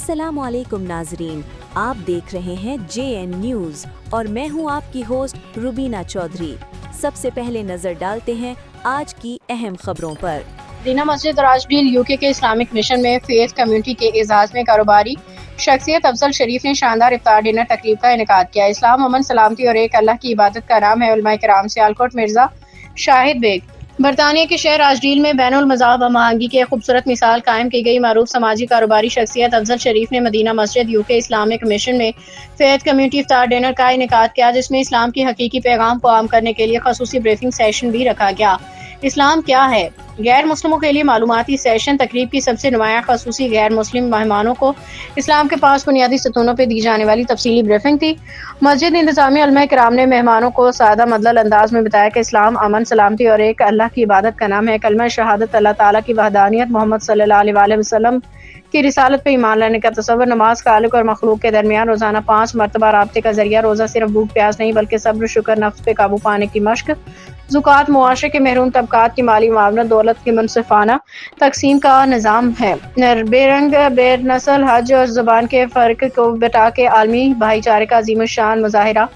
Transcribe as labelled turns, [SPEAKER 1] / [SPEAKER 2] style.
[SPEAKER 1] अस्सलामु अलैकुम नाजरीन, आप देख रहे हैं JN न्यूज़ और मैं हूं आपकी होस्ट रुबीना चौधरी। सबसे पहले नजर डालते हैं आज की अहम खबरों पर।
[SPEAKER 2] मदीना मस्जिद राजडील यूके के इस्लामिक मिशन में फेथ कम्युनिटी के एजाज में कारोबारी शख्सियत अफजल शरीफ ने शानदार इफ्तार डिनर तकरीब का इनेकाद किया। इस्लाम, अमन, सलामती और एक अल्लाह की इबादत का नाम है। उलमाए किराम सियालकोट मिर्जा शाहिद बेग बरतानिया के शहर राजडील में बैनुल मज़ाहब हमआहंगी की एक खूबसूरत मिसाल कायम की गई। मारूफ समाजी कारोबारी शख्सियत अफजल शरीफ ने मदीना मस्जिद यूके इस्लामिक मिशन में फेथ कम्युनिटी इफ्तार डिनर का इनेकाद किया, जिसमें इस्लाम की हकीकी पैगाम को आम करने के लिए खसूसी ब्रीफिंग सेशन भी रखा गया। इस्लाम क्या है, गैर मुस्लिमों के लिए मालूमाती सेशन। तकरीब की सबसे नुमाया खसूसी गैर मुस्लिम मेहमानों को इस्लाम के 5 बुनियादी सतूनों पर दी जाने वाली तफसीली ब्रीफिंग थी। मस्जिद इंतजामिया उलमा किराम ने मेहमानों को सादा मदलल अंदाज में बताया कि इस्लाम अमन, सलामती और एक अल्लाह की इबादत का नाम है। कलमा शहादत, अल्लाह ताला की वहदानियत, मोहम्मद सल्लल्लाहु अलैहि वसल्लम की रिसालत पर ईमान लाने का तसव्वुर, नमाज खालिक और मखलूक के दरमियान रोजाना 5 मरतबा राब्ते का जरिया, रोजा सिर्फ भूख प्यास नहीं बल्कि सब्र, शुक्र, नफ्स पे काबू पाने की मश्क, ज़ुकात मुआशरे के महरूम तबकात की माली मुआवनत, दौलत की मुनसिफाना तकसीम का निज़ाम है। बेरंग बेनस्ल हज और ज़ुबान के फ़र्क को बता के आलमी भाईचारे का अजीम शान मुजाहिरा